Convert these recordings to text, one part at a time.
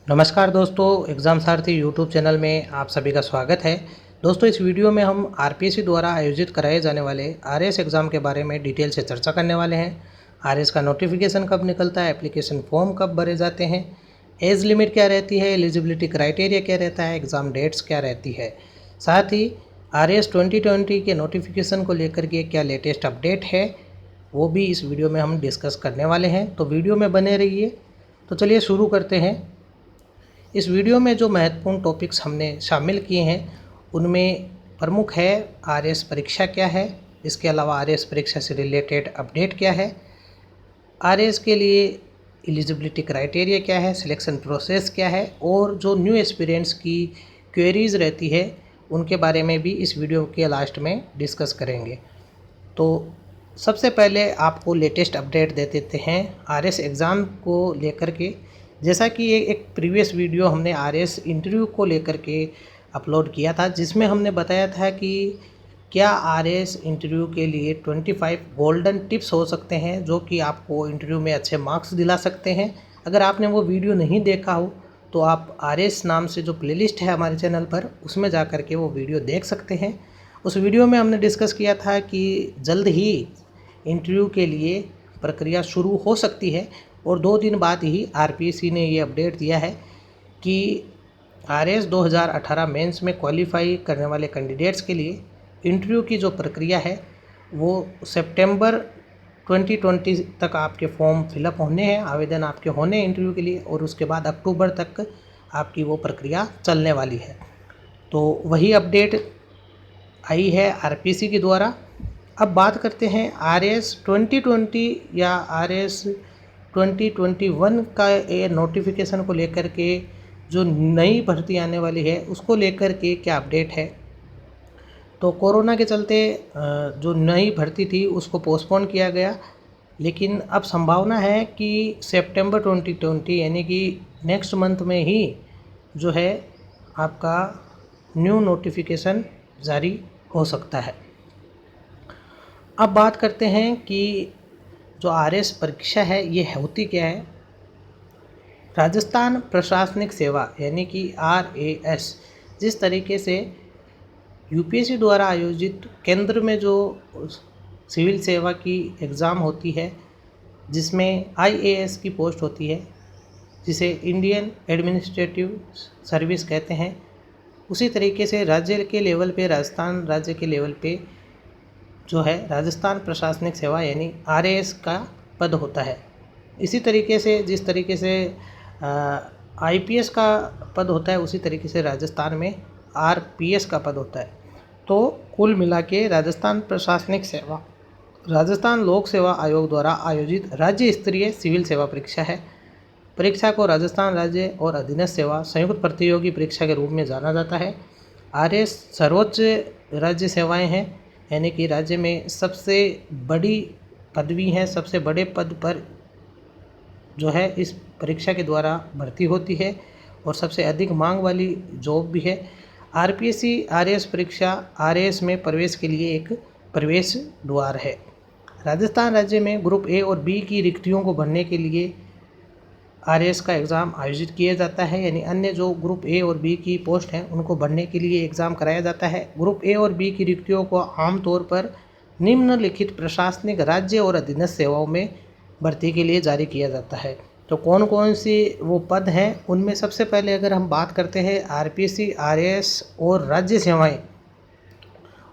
नमस्कार दोस्तों, एग्ज़ाम सारथी YouTube channel में आप सभी का स्वागत है। दोस्तों, इस वीडियो में हम आरपीएससी द्वारा आयोजित कराए जाने वाले आरएएस एग्ज़ाम के बारे में डिटेल से चर्चा करने वाले हैं। आरएएस का नोटिफिकेशन कब निकलता है, एप्लीकेशन फॉर्म कब भरे जाते हैं, एज लिमिट क्या रहती है, एलिजिबिलिटी क्राइटेरिया क्या रहता है, एग्ज़ाम डेट्स क्या रहती है। साथ ही आरएएस 2020 के नोटिफिकेशन को लेकर के क्या लेटेस्ट अपडेट है, वो भी इस वीडियो में हम डिस्कस करने वाले हैं। तो वीडियो में बने रहिए। तो चलिए शुरू करते हैं। इस वीडियो में जो महत्वपूर्ण टॉपिक्स हमने शामिल किए हैं उनमें प्रमुख है आरएएस परीक्षा क्या है, इसके अलावा आरएएस परीक्षा से रिलेटेड अपडेट क्या है, आरएएस के लिए एलिजिबिलिटी क्राइटेरिया क्या है, सिलेक्शन प्रोसेस क्या है और जो न्यू एस्पिरेंट्स की क्वेरीज़ रहती है उनके बारे में भी इस वीडियो के लास्ट में डिस्कस करेंगे। तो सबसे पहले आपको लेटेस्ट अपडेट दे देते हैं आरएएस एग्ज़ाम को लेकर के। जैसा कि एक प्रीवियस वीडियो हमने आरएएस इंटरव्यू को लेकर के अपलोड किया था, जिसमें हमने बताया था कि क्या आरएएस इंटरव्यू के लिए 25 गोल्डन टिप्स हो सकते हैं जो कि आपको इंटरव्यू में अच्छे मार्क्स दिला सकते हैं। अगर आपने वो वीडियो नहीं देखा हो तो आप आरएएस नाम से जो प्लेलिस्ट है हमारे चैनल पर, उसमें जा कर के वो वीडियो देख सकते हैं। उस वीडियो में हमने डिस्कस किया था कि जल्द ही इंटरव्यू के लिए प्रक्रिया शुरू हो सकती है और 2 दिन बाद ही आरपीएससी ने ये अपडेट दिया है कि आरएएस 2018 मेंस में क्वालिफाई करने वाले कैंडिडेट्स के लिए इंटरव्यू की जो प्रक्रिया है वो सितंबर 2020 तक आपके फॉर्म फिलअप होने हैं, आवेदन आपके होने हैं इंटरव्यू के लिए, और उसके बाद अक्टूबर तक आपकी वो प्रक्रिया चलने वाली है। तो वही अपडेट आई है आरपीएससी के द्वारा। अब बात करते हैं आरएएस 2020 या आरएएस 2021 का ये नोटिफिकेशन को लेकर के, जो नई भर्ती आने वाली है उसको लेकर के क्या अपडेट है। तो कोरोना के चलते जो नई भर्ती थी उसको पोस्टपोन किया गया, लेकिन अब संभावना है कि सितंबर 2020 यानी कि नेक्स्ट मंथ में ही जो है आपका न्यू नोटिफिकेशन जारी हो सकता है। अब बात करते हैं कि जो आरएएस परीक्षा है ये होती क्या है। राजस्थान प्रशासनिक सेवा यानी कि आरएएस, जिस तरीके से यूपीएससी द्वारा आयोजित केंद्र में जो सिविल सेवा की एग्ज़ाम होती है जिसमें आईएएस की पोस्ट होती है, जिसे इंडियन एडमिनिस्ट्रेटिव सर्विस कहते हैं, उसी तरीके से राज्य के लेवल पे, राजस्थान राज्य के लेवल पे जो है राजस्थान प्रशासनिक सेवा यानी आरएएस का पद होता है। इसी तरीके से जिस तरीके से आईपीएस का पद होता है उसी तरीके से राजस्थान में आरपीएस का पद होता है। तो कुल मिला के राजस्थान प्रशासनिक सेवा राजस्थान लोक सेवा आयोग द्वारा आयोजित राज्य स्तरीय सिविल सेवा परीक्षा है। परीक्षा को राजस्थान राज्य और अधीनस्थ सेवा संयुक्त प्रतियोगी परीक्षा के रूप में जाना जाता है। आरएएस सर्वोच्च राज्य सेवाएं हैं, यानी कि राज्य में सबसे बड़ी पदवी है, सबसे बड़े पद पर जो है इस परीक्षा के द्वारा भर्ती होती है और सबसे अधिक मांग वाली जॉब भी है। आरपीएससी आरएएस परीक्षा आरएएस में प्रवेश के लिए एक प्रवेश द्वार है। राजस्थान राज्य में ग्रुप ए और बी की रिक्तियों को भरने के लिए आरएएस का एग्ज़ाम आयोजित किया जाता है, यानी अन्य जो ग्रुप ए और बी की पोस्ट हैं उनको भरने के लिए एग्ज़ाम कराया जाता है। ग्रुप ए और बी की रिक्तियों को आमतौर पर निम्नलिखित प्रशासनिक राज्य और अधीनस्थ सेवाओं में भर्ती के लिए जारी किया जाता है। तो कौन कौन सी वो पद हैं, उनमें सबसे पहले अगर हम बात करते हैं आरपीएससी आरएएस और राज्य सेवाएं,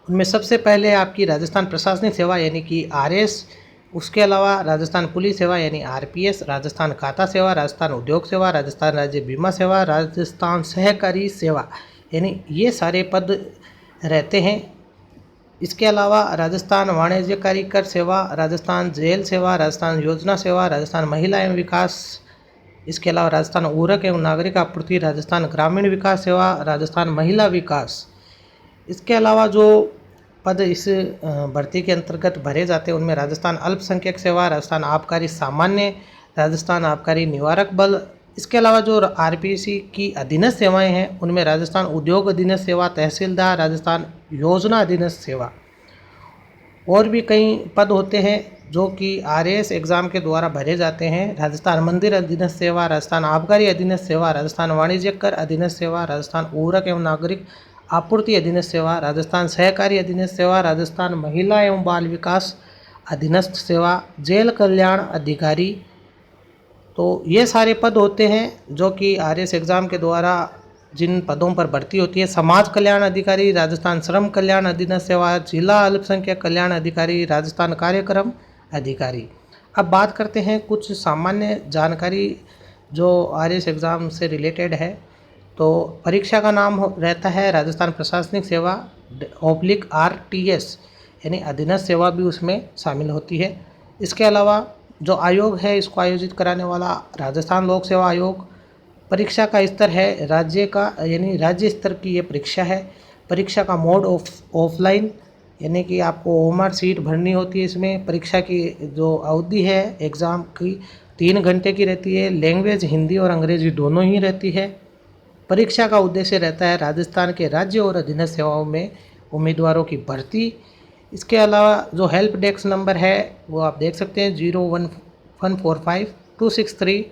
उनमें सबसे पहले आपकी राजस्थान प्रशासनिक सेवा यानी कि आरएएस, उसके अलावा राजस्थान पुलिस सेवा यानी आरपीएस, राजस्थान खाता सेवा, राजस्थान उद्योग सेवा, राजस्थान राज्य बीमा सेवा, राजस्थान सहकारी सेवा, यानी ये सारे पद रहते हैं। इसके अलावा राजस्थान वाणिज्यकारी कर सेवा, राजस्थान जेल सेवा, राजस्थान योजना सेवा, राजस्थान महिला एवं विकास, इसके अलावा राजस्थान उर्वरक एवं नागरिक आपूर्ति, राजस्थान ग्रामीण विकास सेवा, राजस्थान महिला विकास। इसके अलावा जो पद इस भर्ती के अंतर्गत भरे जाते हैं उनमें राजस्थान अल्पसंख्यक सेवा, राजस्थान आबकारी सामान्य, राजस्थान आबकारी निवारक बल। इसके अलावा जो आरपीएससी की अधीनस्थ सेवाएं हैं उनमें राजस्थान उद्योग अधीनस्थ सेवा, तहसीलदार, राजस्थान योजना अधीनस्थ सेवा। और भी कई पद होते हैं जो कि आरएएस एग्ज़ाम के द्वारा भरे जाते हैं। राजस्थान मंदिर अधीनस्थ सेवा, राजस्थान आबकारी अधीनस्थ सेवा, राजस्थान वाणिज्य कर अधीनस्थ सेवा, राजस्थान उर्वरक एवं नागरिक आपूर्ति अधीनस्थ सेवा, राजस्थान सहकारी अधीनस्थ सेवा, राजस्थान महिला एवं बाल विकास अधीनस्थ सेवा, जेल कल्याण अधिकारी। तो ये सारे पद होते हैं जो कि आरएएस एग्ज़ाम के द्वारा जिन पदों पर भर्ती होती है। समाज कल्याण अधिकारी, राजस्थान श्रम कल्याण अधीनस्थ सेवा, जिला अल्पसंख्यक कल्याण अधिकारी, राजस्थान कार्यक्रम अधिकारी। अब बात करते हैं कुछ सामान्य जानकारी जो आरएएस एग्ज़ाम से रिलेटेड है। तो परीक्षा का नाम रहता है राजस्थान प्रशासनिक सेवा /आरटीएस, यानी अधीनस्थ सेवा भी उसमें शामिल होती है। इसके अलावा जो आयोग है इसको आयोजित कराने वाला राजस्थान लोक सेवा आयोग। परीक्षा का स्तर है राज्य का, यानी राज्य स्तर की ये परीक्षा है। परीक्षा का मोड ऑफलाइन, यानी कि आपको ओएमआर सीट भरनी होती है। इसमें परीक्षा की जो अवधि है एग्ज़ाम की 3 घंटे की रहती है। लैंग्वेज हिंदी और अंग्रेजी दोनों ही रहती है। परीक्षा का उद्देश्य रहता है राजस्थान के राज्य और अधीनस्थ सेवाओं में उम्मीदवारों की भर्ती। इसके अलावा जो हेल्प डेस्क नंबर है वो आप देख सकते हैं 01145 263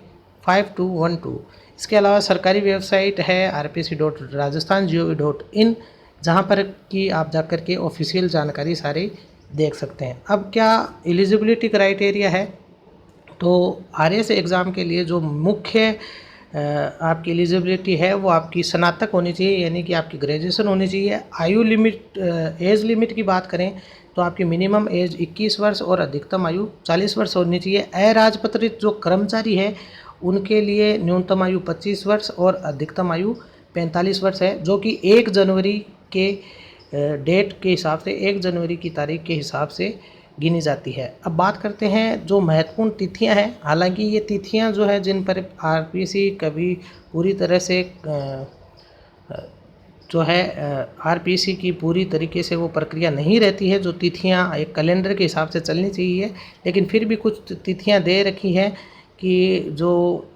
5212। इसके अलावा सरकारी वेबसाइट है rpc.rajasthan.gov.in, जहाँ पर कि आप जाकर के ऑफिशियल जानकारी सारी देख सकते हैं। अब क्या एलिजिबिलिटी क्राइटेरिया है, तो आरएएस एग्ज़ाम के लिए जो मुख्य आपकी एलिजिबिलिटी है वो आपकी स्नातक होनी चाहिए, यानी कि आपकी ग्रेजुएशन होनी चाहिए। आयु लिमिट, एज लिमिट की बात करें तो आपकी मिनिमम एज 21 वर्ष और अधिकतम आयु 40 वर्ष होनी चाहिए। अराजपत्रित जो कर्मचारी है उनके लिए न्यूनतम आयु 25 वर्ष और अधिकतम आयु 45 वर्ष है, जो कि 1 जनवरी के डेट के हिसाब से, 1 जनवरी की तारीख के हिसाब से गिनी जाती है। अब बात करते हैं जो महत्वपूर्ण तिथियां हैं। हालांकि ये तिथियां जो है जिन पर आरपीसी कभी पूरी तरह से जो है आरपीसी की पूरी तरीके से वो प्रक्रिया नहीं रहती है। जो तिथियां एक कैलेंडर के हिसाब से चलनी चाहिए, लेकिन फिर भी कुछ तिथियां दे रखी हैं कि जो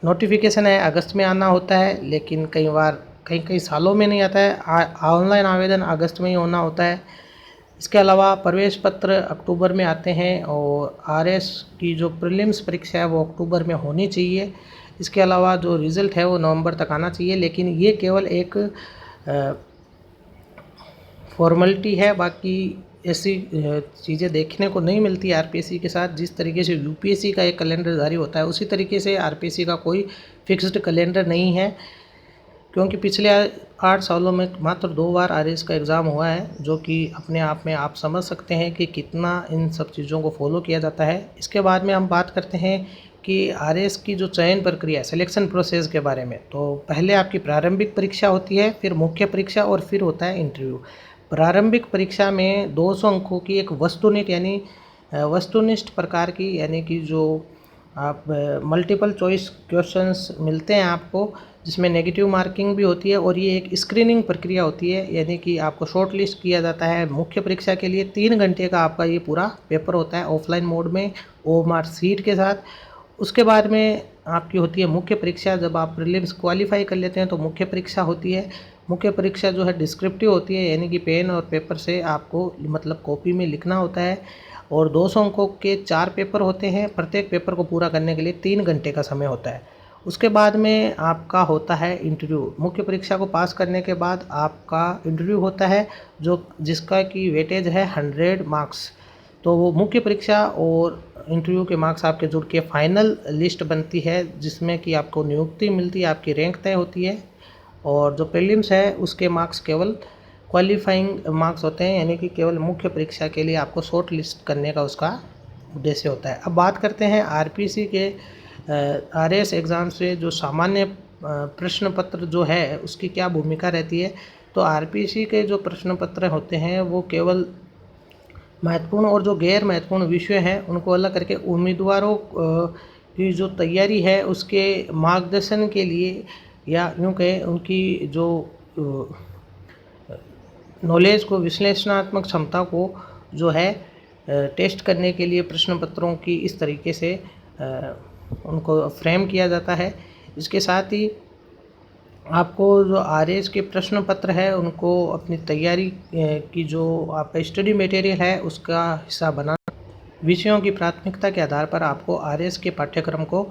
नोटिफिकेशन है अगस्त में आना होता है, लेकिन कई बार कई सालों में नहीं आता है। ऑनलाइन आवेदन अगस्त में ही होना होता है। इसके अलावा प्रवेश पत्र अक्टूबर में आते हैं और आरएस की जो प्रीलिम्स परीक्षा है वो अक्टूबर में होनी चाहिए। इसके अलावा जो रिज़ल्ट है वो नवंबर तक आना चाहिए, लेकिन ये केवल एक फॉर्मेलिटी है। बाकी ऐसी चीज़ें देखने को नहीं मिलती आरपीएससी के साथ। जिस तरीके से यूपीएससी का एक कैलेंडर जारी होता है उसी तरीके से आरपीएससी का कोई फिक्स्ड कैलेंडर नहीं है, क्योंकि पिछले 8 सालों में मात्र 2 बार आरएएस का एग्ज़ाम हुआ है, जो कि अपने आप में आप समझ सकते हैं कि कितना इन सब चीज़ों को फॉलो किया जाता है। इसके बाद में हम बात करते हैं कि आरएएस की जो चयन प्रक्रिया है, सिलेक्शन प्रोसेस के बारे में। तो पहले आपकी प्रारंभिक परीक्षा होती है, फिर मुख्य परीक्षा और फिर होता है इंटरव्यू। प्रारंभिक परीक्षा में 200 अंकों की एक वस्तुनिष्ठ यानी वस्तुनिष्ठ प्रकार की, यानी कि जो आप मल्टीपल चॉइस क्वेश्चंस मिलते हैं आपको, जिसमें नेगेटिव मार्किंग भी होती है, और ये एक स्क्रीनिंग प्रक्रिया होती है, यानी कि आपको शॉर्ट लिस्ट किया जाता है। मुख्य परीक्षा के लिए 3 घंटे का आपका ये पूरा पेपर होता है ऑफलाइन मोड में ओएमआर सीट के साथ। उसके बाद में आपकी होती है मुख्य परीक्षा। जब आप प्रीलिम्स क्वालिफाई कर लेते हैं तो मुख्य परीक्षा होती है। मुख्य परीक्षा जो है डिस्क्रिप्टिव होती है, यानी कि पेन और पेपर से आपको मतलब कॉपी में लिखना होता है, और 200 अंकों के 4 पेपर होते हैं। प्रत्येक पेपर को पूरा करने के लिए 3 घंटे का समय होता है। उसके बाद में आपका होता है इंटरव्यू। मुख्य परीक्षा को पास करने के बाद आपका इंटरव्यू होता है, जिसका की वेटेज है 100 मार्क्स। तो वो मुख्य परीक्षा और इंटरव्यू के मार्क्स आपके जुड़ के फाइनल लिस्ट बनती है, जिसमें कि आपको नियुक्ति मिलती है, आपकी रैंक तय होती है। और जो प्रीलिम्स है उसके मार्क्स केवल क्वालिफाइंग मार्क्स होते हैं, यानी कि केवल मुख्य परीक्षा के लिए आपको शॉर्ट लिस्ट करने का उसका उद्देश्य होता है। अब बात करते हैं आरपीसी के आरएएस एग्ज़ाम से जो सामान्य प्रश्न पत्र जो है उसकी क्या भूमिका रहती है। तो आरपीसी के जो प्रश्न पत्र होते हैं वो केवल महत्वपूर्ण और जो गैर महत्वपूर्ण विषय हैं उनको अलग करके उम्मीदवारों की जो तैयारी है उसके मार्गदर्शन के लिए, या यूँ कहें उनकी जो नॉलेज को, विश्लेषणात्मक क्षमता को जो है टेस्ट करने के लिए प्रश्न पत्रों की इस तरीके से उनको फ्रेम किया जाता है। इसके साथ ही आपको जो आरएएस के प्रश्न पत्र है उनको अपनी तैयारी की जो आपका स्टडी मटेरियल है उसका हिस्सा बनाना, विषयों की प्राथमिकता के आधार पर आपको आरएएस के पाठ्यक्रम को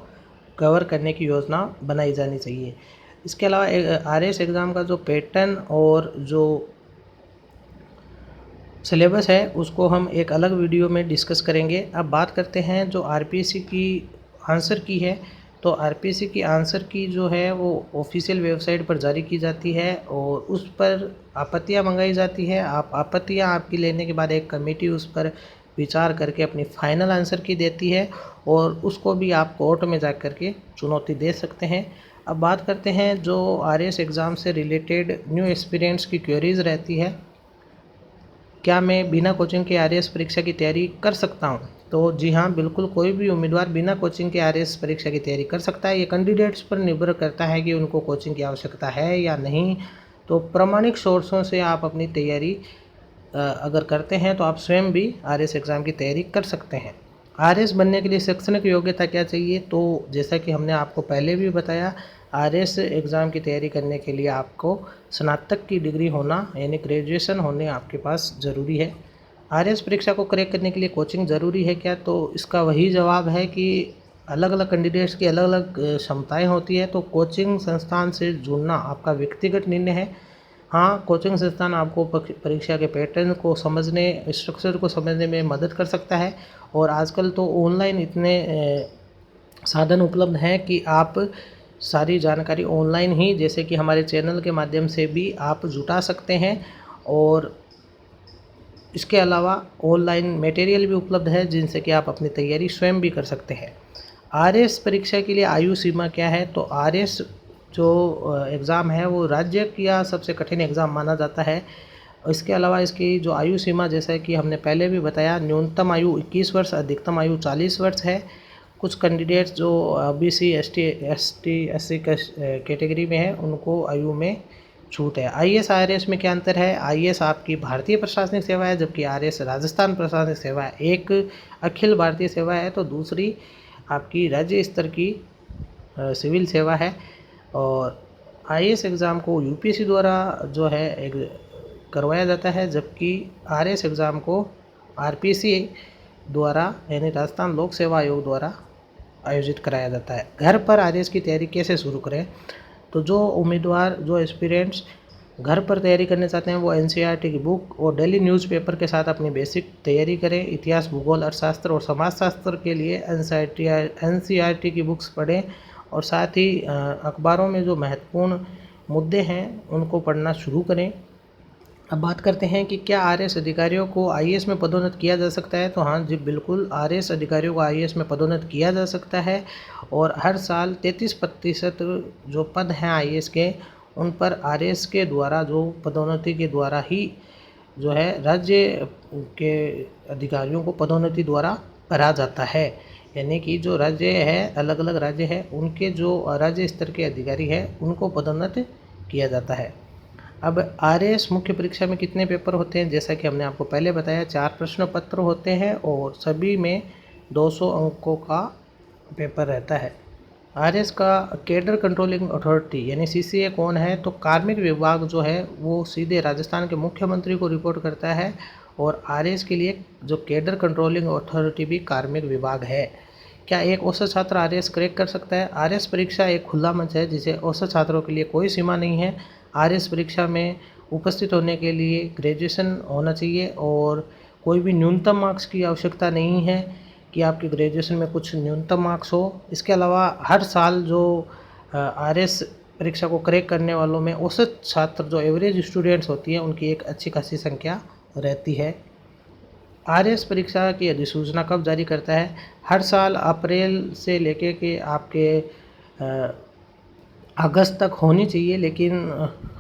कवर करने की योजना बनाई जानी चाहिए। इसके अलावा आरएएस एग्ज़ाम का जो पैटर्न और जो सिलेबस है उसको हम एक अलग वीडियो में डिस्कस करेंगे। अब बात करते हैं जो आरपीएससी की आंसर की है, तो आरपीएससी की आंसर की जो है वो ऑफिशियल वेबसाइट पर जारी की जाती है और उस पर आपत्तियां मंगाई जाती है। आप आपत्तियां आपकी लेने के बाद एक कमेटी उस पर विचार करके अपनी फाइनल आंसर की देती है और उसको भी आप कोर्ट में जा कर के चुनौती दे सकते हैं। अब बात करते हैं जो आरएएस एग्ज़ाम से रिलेटेड न्यू एक्सपीरियंस की क्वेरीज़ रहती है, क्या मैं बिना कोचिंग के आरएएस परीक्षा की तैयारी कर सकता हूँ? तो जी हाँ, बिल्कुल कोई भी उम्मीदवार बिना कोचिंग के आरएएस परीक्षा की तैयारी कर सकता है। ये कैंडिडेट्स पर निर्भर करता है कि उनको कोचिंग की आवश्यकता है या नहीं। तो प्रामाणिक सोर्सों से आप अपनी तैयारी अगर करते हैं तो आप स्वयं भी आरएएस एग्ज़ाम की तैयारी कर सकते हैं। आरएएस बनने के लिए शैक्षणिक योग्यता क्या चाहिए? तो जैसा कि हमने आपको पहले भी बताया, आरएएस एग्ज़ाम की तैयारी करने के लिए आपको स्नातक की डिग्री होना यानी ग्रेजुएशन होने आपके पास ज़रूरी है। आरएएस परीक्षा को क्रैक करने के लिए कोचिंग ज़रूरी है क्या? तो इसका वही जवाब है कि अलग अलग कैंडिडेट्स की अलग अलग क्षमताएँ होती है, तो कोचिंग संस्थान से जुड़ना आपका व्यक्तिगत निर्णय है। हाँ, कोचिंग संस्थान आपको परीक्षा के पैटर्न को समझने, स्ट्रक्चर को समझने में मदद कर सकता है और आजकल तो ऑनलाइन इतने साधन उपलब्ध हैं कि आप सारी जानकारी ऑनलाइन ही, जैसे कि हमारे चैनल के माध्यम से भी आप जुटा सकते हैं और इसके अलावा ऑनलाइन मटेरियल भी उपलब्ध है जिनसे कि आप अपनी तैयारी स्वयं भी कर सकते हैं। आरएएस परीक्षा के लिए आयु सीमा क्या है? तो आरएएस जो एग्ज़ाम है वो राज्य का सबसे कठिन एग्ज़ाम माना जाता है। इसके अलावा इसकी जो आयु सीमा, जैसा कि हमने पहले भी बताया, न्यूनतम आयु 21 वर्ष, अधिकतम आयु 40 वर्ष है। कुछ कैंडिडेट्स जो ओबीसी, एससी कैटेगरी में है उनको आयु में छूट है। आईएएस आरएएस में क्या अंतर है? आईएएस आपकी भारतीय प्रशासनिक सेवा है, जबकि आरएएस राजस्थान प्रशासनिक सेवा है। एक अखिल भारतीय सेवा है तो दूसरी आपकी राज्य स्तर की सिविल सेवा है। और आईएएस एग्ज़ाम को यूपीएससी द्वारा जो है एक करवाया जाता है, जबकि आरएएस एग्ज़ाम को आरपीएससी द्वारा यानी राजस्थान लोक सेवा आयोग द्वारा आयोजित कराया जाता है। घर पर आरएएस की तैयारी कैसे शुरू करें? तो जो उम्मीदवार, जो एस्पिरेंट्स घर पर तैयारी करना चाहते हैं वो एनसीईआरटी की बुक और डेली न्यूज़पेपर के साथ अपनी बेसिक तैयारी करें। इतिहास, भूगोल, अर्थशास्त्र और समाजशास्त्र के लिए एनसीईआरटी की बुक्स पढ़ें और साथ ही अखबारों में जो महत्वपूर्ण मुद्दे हैं उनको पढ़ना शुरू करें। अब बात करते हैं कि क्या आरएएस अधिकारियों को आईएएस में पदोन्नत किया जा सकता है? तो हाँ जी, बिल्कुल आरएएस अधिकारियों को आईएएस में पदोन्नत किया जा सकता है और हर साल 33% जो पद हैं आईएएस के, उन पर आरएएस के द्वारा जो पदोन्नति के द्वारा ही जो है राज्य के अधिकारियों को पदोन्नति द्वारा भरा जाता है। यानी कि जो राज्य है, अलग अलग राज्य है, उनके जो राज्य स्तर के अधिकारी हैं उनको पदोन्नत किया जाता है। अब आरएएस मुख्य परीक्षा में कितने पेपर होते हैं? जैसा कि हमने आपको पहले बताया, 4 प्रश्न पत्र होते हैं और सभी में 200 अंकों का पेपर रहता है। आरएएस का कैडर कंट्रोलिंग अथॉरिटी यानी सीसीए कौन है? तो कार्मिक विभाग जो है वो सीधे राजस्थान के मुख्यमंत्री को रिपोर्ट करता है और आरएएस के लिए जो कैडर कंट्रोलिंग अथॉरिटी भी कार्मिक विभाग है। क्या एक औसत छात्र आरएएस क्रैक कर सकता है? आरएएस परीक्षा एक खुला मंच है जिसे औसत छात्रों के लिए कोई सीमा नहीं है। आरएएस परीक्षा में उपस्थित होने के लिए ग्रेजुएशन होना चाहिए और कोई भी न्यूनतम मार्क्स की आवश्यकता नहीं है कि आपकी ग्रेजुएशन में कुछ न्यूनतम मार्क्स हो। इसके अलावा हर साल जो आरएएस परीक्षा को क्रैक करने वालों में औसत छात्र जो एवरेज स्टूडेंट्स होती हैं उनकी एक अच्छी खासी संख्या रहती है। आरएएस परीक्षा की अधिसूचना कब जारी करता है? हर साल अप्रैल से लेके के आपके अगस्त तक होनी चाहिए, लेकिन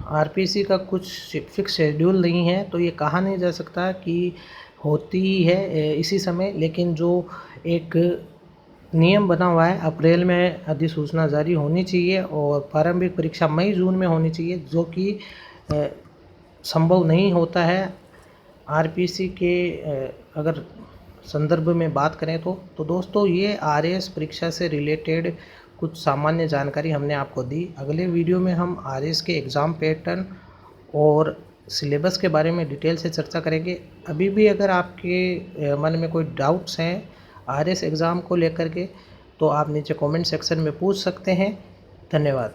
आरपीएससी का कुछ फिक्स शेड्यूल नहीं है तो ये कहा नहीं जा सकता कि होती ही है इसी समय, लेकिन जो एक नियम बना हुआ है अप्रैल में अधिसूचना जारी होनी चाहिए और प्रारंभिक परीक्षा मई जून में होनी चाहिए, जो कि संभव नहीं होता है आरपीएससी के अगर संदर्भ में बात करें तो दोस्तों ये आरएएस परीक्षा से रिलेटेड कुछ सामान्य जानकारी हमने आपको दी। अगले वीडियो में हम आरएस के एग्ज़ाम पैटर्न और सिलेबस के बारे में डिटेल से चर्चा करेंगे। अभी भी अगर आपके मन में कोई डाउट्स हैं आरएस एग्ज़ाम को लेकर के, तो आप नीचे कमेंट सेक्शन में पूछ सकते हैं। धन्यवाद।